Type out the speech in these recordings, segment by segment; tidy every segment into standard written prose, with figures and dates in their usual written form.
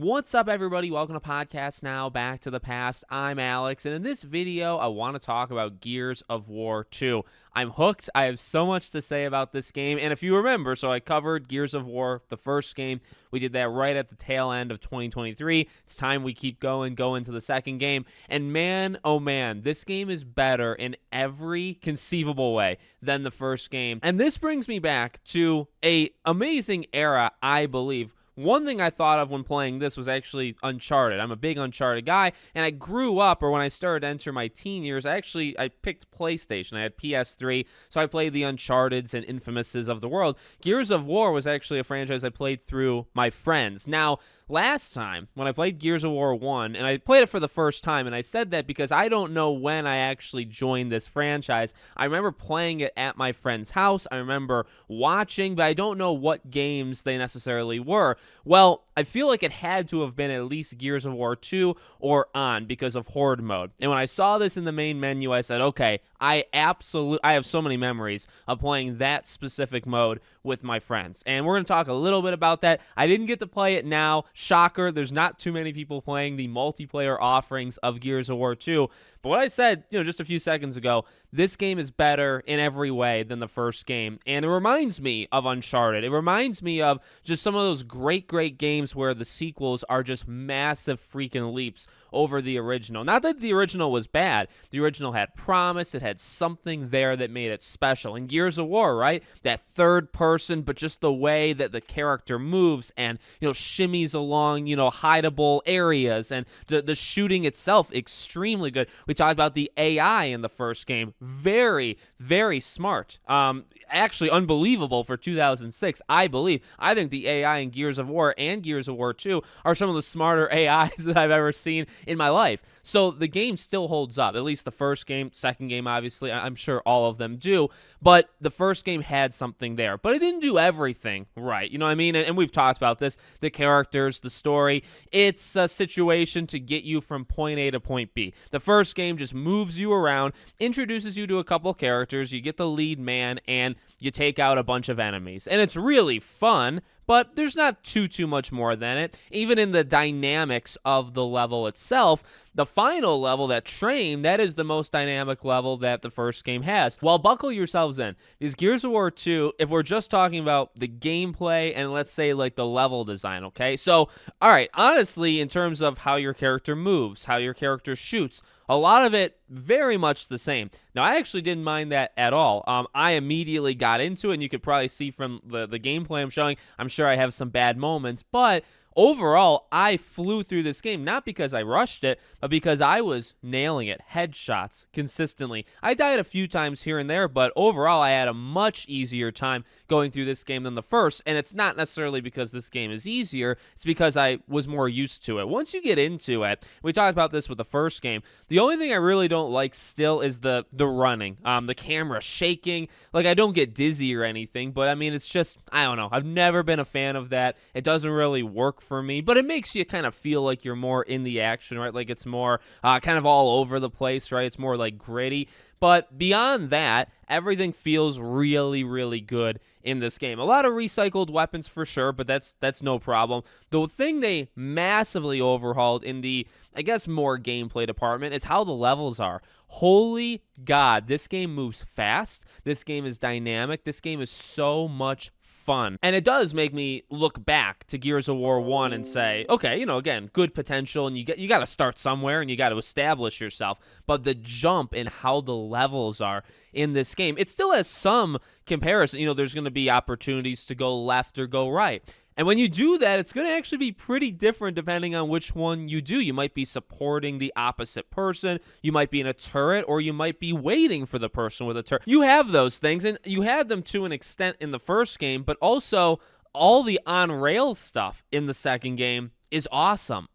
What's up, everybody? Welcome to Podcast Now, Back to the Past. I'm Alex, and in this video, I want to talk about Gears of War 2. I'm hooked. I have so much to say about this game, and if you remember, so I covered Gears of War, the first game. We did that right at the tail end of 2023. It's time we keep going, go into the second game, and man, oh man, this game is better in every conceivable way than the first game. And this brings me back to an amazing era, I believe. One thing I thought of when playing this was actually Uncharted. I'm a big Uncharted guy, and I grew up, or when I started to enter my teen years, I picked PlayStation. I had PS3, so I played the Uncharteds and Infamouses of the world. Gears of War was actually a franchise I played through my friends. Now, last time, when I played Gears of War 1, and I played it for the first time, and I said that because I don't know when I actually joined this franchise. I remember playing it at my friend's house. I remember watching, but I don't know what games they necessarily were. Well, I feel like it had to have been at least Gears of War 2 or on because of Horde mode. And when I saw this in the main menu, I said, okay, I have so many memories of playing that specific mode with my friends. And we're going to talk a little bit about that. I didn't get to play it now. Shocker, there's not too many people playing the multiplayer offerings of Gears of War 2. But what I said, just a few seconds ago, this game is better in every way than the first game. And it reminds me of Uncharted. It reminds me of just some of those great games where the sequels are just massive freaking leaps over the original. Not that the original was bad. The original had promise. It had something there that made it special. In Gears of War, right? That third person, but just the way that the character moves and, shimmies along, hideable areas, and the shooting itself, extremely good. We talked about the AI in the first game. Very, very smart. Actually unbelievable for 2006, I believe. I think the AI in Gears of War and Gears of War 2 are some of the smarter AIs that I've ever seen in my life. So the game still holds up, at least the first game. Second game, obviously, I'm sure all of them do, but the first game had something there. But it didn't do everything right, you know what I mean? And we've talked about this, the characters, the story. It's a situation to get you from point A to point B. The first game just moves you around, introduces you to a couple characters, you get the lead man, and you take out a bunch of enemies. And it's really fun, but there's not too much more than it. Even in the dynamics of the level itself, the final level, that train, that is the most dynamic level that the first game has. Well, buckle yourselves in, because Gears of War 2, if we're just talking about the gameplay and let's say like the level design, okay? So, all right, honestly, in terms of how your character moves, how your character shoots, a lot of it very much the same. Now, I actually didn't mind that at all. I immediately got into it, and you could probably see from the gameplay I'm showing, I'm sure I have some bad moments, but overall, I flew through this game, not because I rushed it, but because I was nailing it. Headshots consistently. I died a few times here and there, but overall, I had a much easier time going through this game than the first, and it's not necessarily because this game is easier, it's because I was more used to it. Once you get into it, we talked about this with the first game, the only thing I really don't like still is the running, the camera shaking. Like, I don't get dizzy or anything, but I mean, it's just, I don't know, I've never been a fan of that. It doesn't really work for me, but it makes you kind of feel like you're more in the action, right? Like it's more kind of all over the place, right? It's more like gritty. But beyond that, everything feels really good in this game. A lot of recycled weapons for sure, but that's no problem. The thing they massively overhauled in the, I guess, more gameplay department is how the levels are. Holy God, this game moves fast. This game is dynamic. This game is so much fun. And it does make me look back to Gears of War 1 and say, okay, again, good potential, and you got to start somewhere and you got to establish yourself. But the jump in how the levels are in this game, it still has some comparison. There's going to be opportunities to go left or go right. And when you do that, it's going to actually be pretty different depending on which one you do. You might be supporting the opposite person, you might be in a turret, or you might be waiting for the person with a turret. You have those things, and you had them to an extent in the first game, but also all the on-rails stuff in the second game is awesome.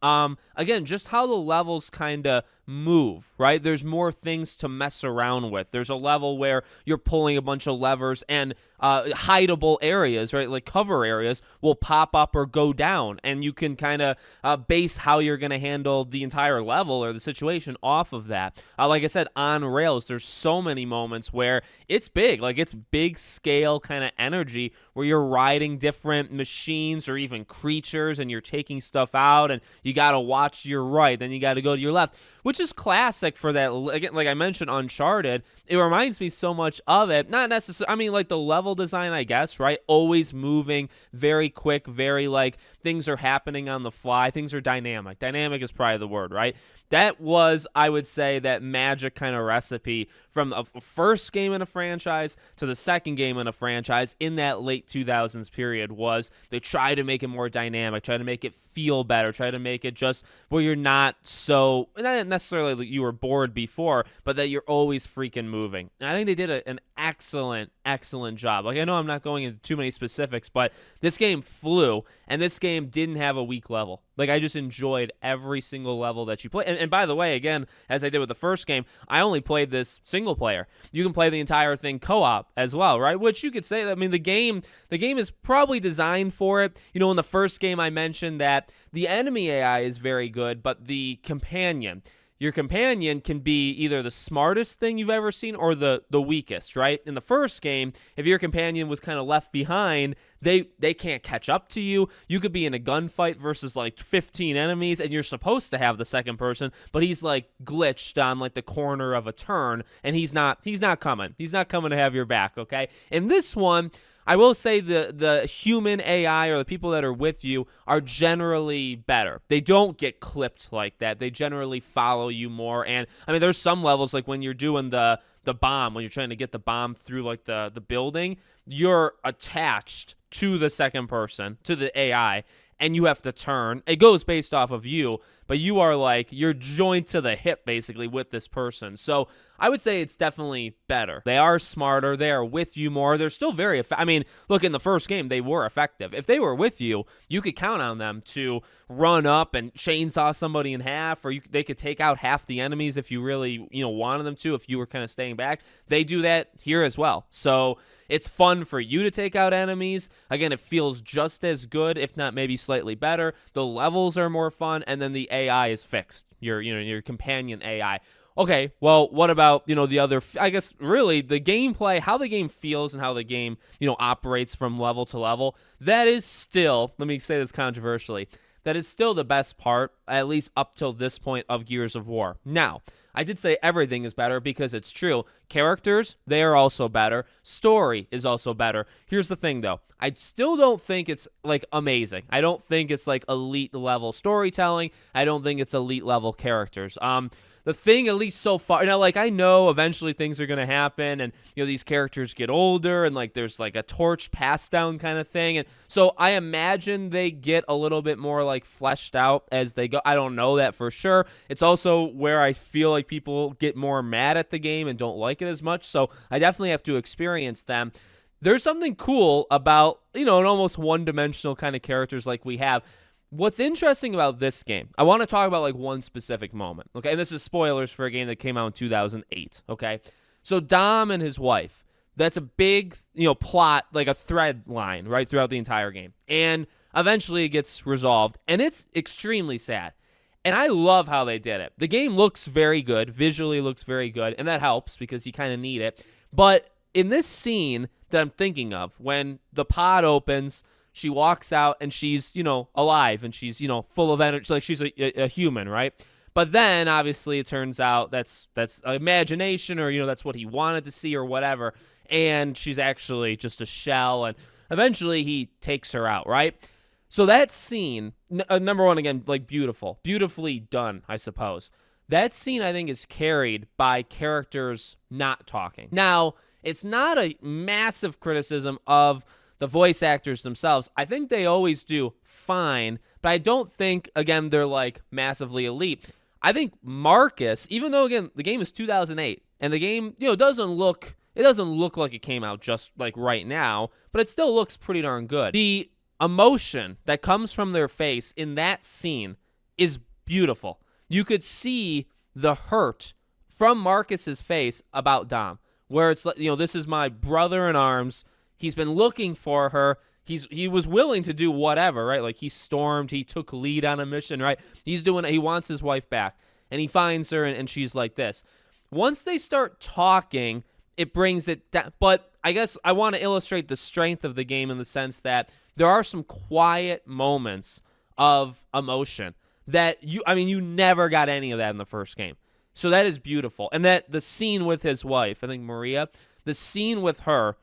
Again, just how the levels kind of move, right? There's more things to mess around with. There's a level where you're pulling a bunch of levers, and hideable areas, right? Like cover areas will pop up or go down, and you can kind of base how you're going to handle the entire level or the situation off of that. Like I said, on rails, there's so many moments where it's big, like it's big scale kind of energy where you're riding different machines or even creatures and you're taking stuff out, and you got to watch your right, then you got to go to your left, which is classic for that. Like I mentioned, Uncharted, it reminds me so much of it. Not necessarily, I mean, like the level design, I guess, right? Always moving, very quick, very like things are happening on the fly. Things are dynamic. Dynamic is probably the word, right? That was, I would say, that magic kind of recipe from the first game in a franchise to the second game in a franchise in that late 2000s period. Was they try to make it more dynamic, try to make it feel better, try to make it just where you're not necessarily that you were bored before, but that you're always freaking moving. And I think they did an excellent job. Like, I know I'm not going into too many specifics, but this game flew, and this game didn't have a weak level. Like, I just enjoyed every single level that you play. And by the way, again, as I did with the first game, I only played this single player. You can play the entire thing co-op as well, right? Which you could say, I mean, the game is probably designed for it. You know, in the first game, I mentioned that the enemy AI is very good, but the companion, your companion can be either the smartest thing you've ever seen or the weakest, right? In the first game, if your companion was kind of left behind, they can't catch up to you. You could be in a gunfight versus like 15 enemies, and you're supposed to have the second person, but he's like glitched on like the corner of a turn, and he's not coming. He's not coming to have your back, okay? In this one, I will say the human AI or the people that are with you are generally better. They don't get clipped like that. They generally follow you more. And I mean, there's some levels like when you're doing the bomb, when you're trying to get the bomb through like the building, you're attached to the second person, to the AI, and you have to turn. It goes based off of you, but you are like, you're joined to the hip basically with this person. So I would say it's definitely better. They are smarter. They are with you more. They're still very effective. I mean, look, in the first game, they were effective. If they were with you, you could count on them to run up and chainsaw somebody in half, or they could take out half the enemies if you really, wanted them to, if you were kind of staying back. They do that here as well. So it's fun for you to take out enemies. Again, it feels just as good, if not maybe slightly better. The levels are more fun, and then the AI is fixed. Your companion AI. Okay, well, what about, the other, I guess, really, the gameplay, how the game feels and how the game, operates from level to level, that is still, let me say this controversially, that is still the best part, at least up till this point of Gears of War. Now, I did say everything is better because it's true. Characters, they are also better. Story is also better. Here's the thing, though. I still don't think it's, like, amazing. I don't think it's, like, elite level storytelling. I don't think it's elite level characters. The thing, at least so far, now, like, I know eventually things are going to happen, and, these characters get older, and, like, there's, like, a torch passed down kind of thing, and so I imagine they get a little bit more, like, fleshed out as they go. I don't know that for sure. It's also where I feel like people get more mad at the game and don't like it as much, so I definitely have to experience them. There's something cool about, an almost one-dimensional kind of characters like we have. What's interesting about this game, I want to talk about like one specific moment, okay? And this is spoilers for a game that came out in 2008, okay? So Dom and his wife, that's a big, plot, like a thread line, right, throughout the entire game. And eventually it gets resolved, and it's extremely sad. And I love how they did it. The game looks very good, visually looks very good, and that helps because you kind of need it. But in this scene that I'm thinking of, when the pod opens, she walks out and she's, alive and she's, full of energy. Like she's a human, right? But then obviously it turns out that's imagination, or, that's what he wanted to see or whatever. And she's actually just a shell. And eventually he takes her out, right? So that scene, number one, again, like beautifully done, I suppose. That scene, I think, is carried by characters not talking. Now, it's not a massive criticism of the voice actors themselves. I think they always do fine, but I don't think, again, they're like massively elite. I think Marcus, even though, again, the game is 2008, and the game, doesn't look like it came out just like right now, but it still looks pretty darn good. The emotion that comes from their face in that scene is beautiful. You could see the hurt from Marcus's face about Dom, where it's like, this is my brother in arms. He's been looking for her. He was willing to do whatever, right? Like he stormed, he took lead on a mission, right? He wants his wife back, and he finds her, and she's like this. Once they start talking, it brings it down. But I guess I want to illustrate the strength of the game in the sense that there are some quiet moments of emotion that you never got any of that in the first game. So that is beautiful. And that the scene with his wife, I think Maria, the scene with her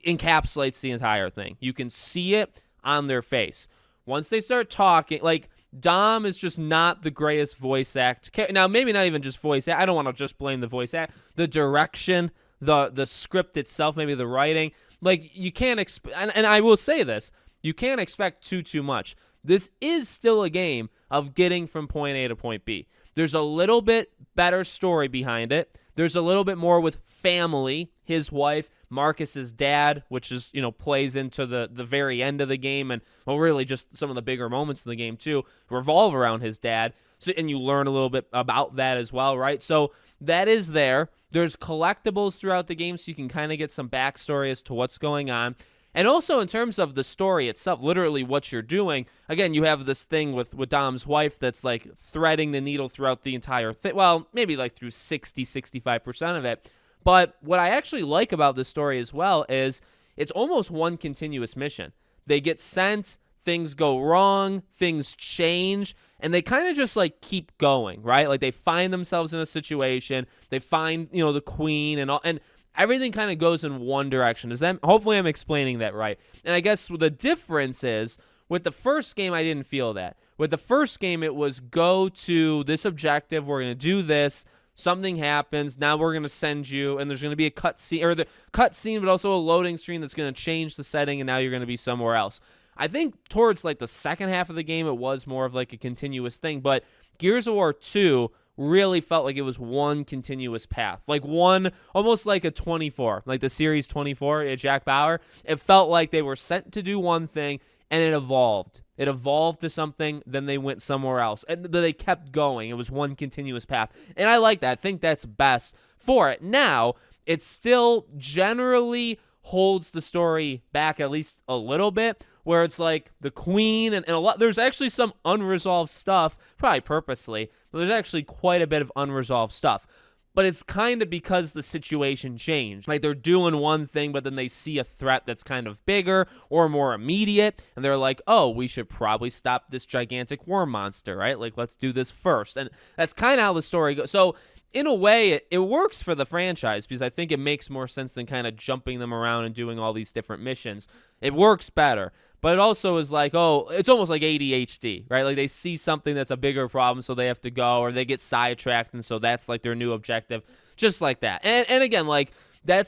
encapsulates the entire thing. You can see it on their face. Once they start talking, like Dom is just not the greatest voice act. Now, maybe not even just voice act. I don't want to just blame the voice act. The direction, the script itself, maybe the writing. Like you can't expect, and I will say this, you can't expect too much. This is still a game of getting from point A to point B. There's a little bit better story behind it. There's a little bit more with family, his wife, Marcus's dad, which is, plays into the very end of the game, and well, really just some of the bigger moments in the game too revolve around his dad. So, and you learn a little bit about that as well, right? So that is there. There's collectibles throughout the game, so you can kind of get some backstory as to what's going on. And also in terms of the story itself, literally what you're doing, again, you have this thing with Dom's wife that's like threading the needle throughout the entire thing. Well, maybe like through 65% of it. But what I actually like about this story as well is it's almost one continuous mission. They get sent, things go wrong, things change, and they kind of just like keep going, right? Like they find themselves in a situation, they find, the queen and all, and everything kind of goes in one direction. Hopefully I'm explaining that right. And I guess the difference is with the first game, I didn't feel that. With the first game, it was go to this objective. We're going to do this. Something happens. Now we're going to send you, and there's going to be a cutscene, or the cutscene, but also a loading screen that's going to change the setting, and now you're going to be somewhere else. I think towards like the second half of the game, it was more of like a continuous thing. But Gears of War 2 really felt like it was one continuous path, like one, almost like a 24, like the series 24 at Jack Bauer. It felt like they were sent to do one thing and it evolved. It evolved to something, then they went somewhere else, and they kept going. It was one continuous path, and I like that. I think that's best for it. Now, it still generally holds the story back at least a little bit, where it's like the queen and a lot. There's actually some unresolved stuff, probably purposely, but there's actually quite a bit of unresolved stuff. But it's kind of because the situation changed. Like they're doing one thing, but then they see a threat that's kind of bigger or more immediate, and they're like, oh, we should probably stop this gigantic worm monster, right? Like, let's do this first. And that's kind of how the story goes. So in a way, it works for the franchise because I think it makes more sense than kind of jumping them around and doing all these different missions. It works better. But it also is like, oh, it's almost like ADHD, right? Like they see something that's a bigger problem, so they have to go, or they get sidetracked, and so that's like their new objective, just like that. And again, like I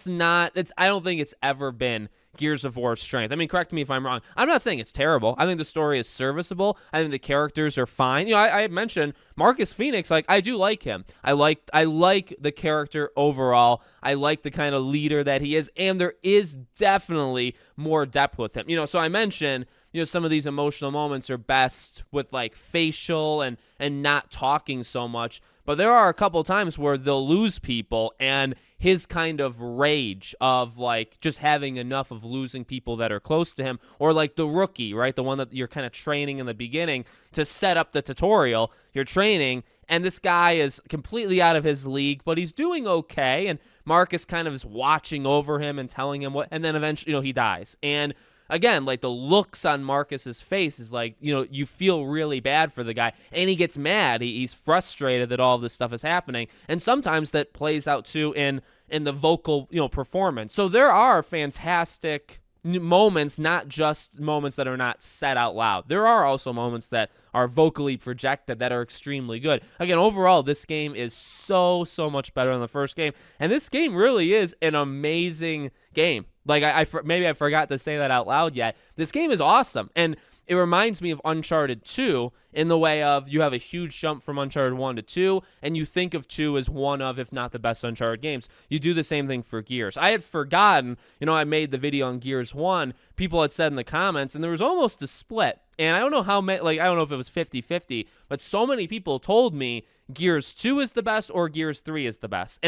don't think it's ever been Gears of War's strength. I mean, correct me if I'm wrong. I'm not saying it's terrible. I think the story is serviceable. I think the characters are fine. I mentioned Marcus Phoenix. Like, I do like him. I like the character overall. I like the kind of leader that he is, and there is definitely more depth with him. So I mentioned, some of these emotional moments are best with like facial and not talking so much. But there are a couple times where they'll lose people, and his kind of rage of like just having enough of losing people that are close to him, or like the rookie, right? The one that you're kind of training in the beginning to set up the tutorial, you're training, and this guy is completely out of his league, but he's doing okay. And Marcus kind of is watching over him and telling him what, and then eventually, he dies. And again, like the looks on Marcus's face is like, you feel really bad for the guy, and he gets mad. He's frustrated that all this stuff is happening, and sometimes that plays out too in the vocal, performance. So there are fantastic moments, not just moments that are not said out loud. There are also moments that are vocally projected that are extremely good. Again, overall, this game is so much better than the first game, and this game really is an amazing game. Like, maybe I forgot to say that out loud yet. This game is awesome, and it reminds me of Uncharted 2 in the way of you have a huge jump from Uncharted 1 to 2, and you think of 2 as one of, if not the best Uncharted games. You do the same thing for Gears. I had forgotten, I made the video on Gears 1. People had said in the comments, and there was almost a split. And I don't know how many, I don't know if it was 50-50, but so many people told me Gears 2 is the best or Gears 3 is the best.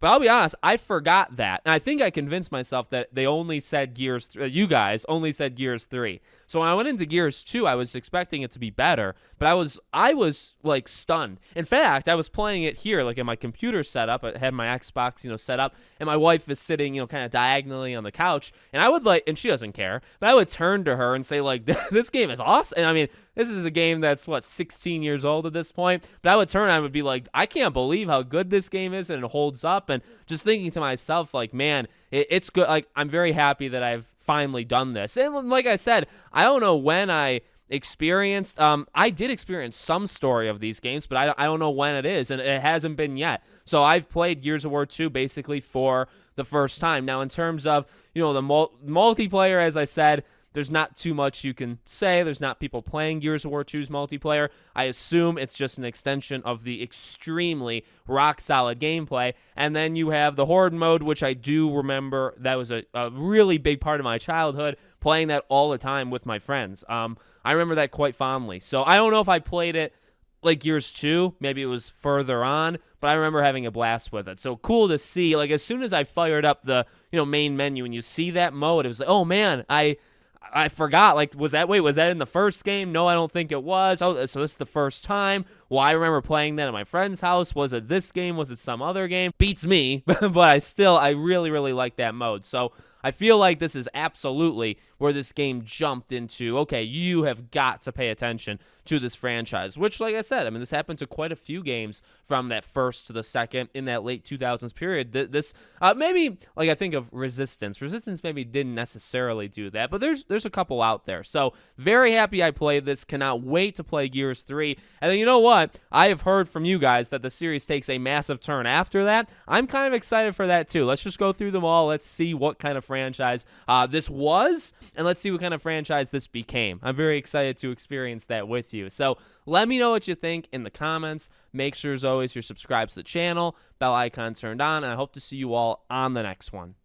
But I'll be honest, I forgot that. And I think I convinced myself that they only said Gears, you guys only said Gears 3. So when I went into Gears 2, I was expecting it to be better, but I was like stunned. In fact, I was playing it here, like in my computer setup. I had my Xbox, set up, and my wife is sitting, kind of diagonally on the couch, and I would and she doesn't care, but I would turn to her and say, like, this game is awesome. And I mean, this is a game that's 16 years old at this point, but I would turn and I would be like, I can't believe how good this game is and it holds up. And just thinking to myself, like, man, it's good. Like, I'm very happy that I've finally done this. And like I said, I don't know when I experienced, I did experience some story of these games, but I don't know when it is, and it hasn't been yet. So I've played Gears of War 2 basically for the first time. Now, in terms of, the multiplayer, as I said, there's not too much you can say. There's not people playing Gears of War 2's multiplayer. I assume it's just an extension of the extremely rock-solid gameplay. And then you have the Horde mode, which I do remember that was a really big part of my childhood, playing that all the time with my friends. I remember that quite fondly. So I don't know if I played it like Gears 2. Maybe it was further on, but I remember having a blast with it. So cool to see. Like, as soon as I fired up the main menu and you see that mode, it was like, oh, man, I forgot, like, was that in the first game? No, I don't think it was. Oh, so this is the first time. Well, I remember playing that at my friend's house. Was it this game? Was it some other game? Beats me, but I really, really like that mode. So I feel like this is absolutely where this game jumped into, okay, you have got to pay attention to this franchise, which, like I said, I mean, this happened to quite a few games from that first to the second in that late 2000s period. This maybe, like, I think of Resistance. Resistance maybe didn't necessarily do that, but there's a couple out there. So very happy I played this. Cannot wait to play Gears 3. And then, you know what? I have heard from you guys that the series takes a massive turn after that. I'm kind of excited for that too. Let's just go through them all. Let's see what kind of franchise this was, and let's see what kind of franchise this became. I'm very excited to experience that with you. So let me know what you think in the comments. Make sure, as always, you're subscribed to the channel, bell icon turned on, and I hope to see you all on the next one.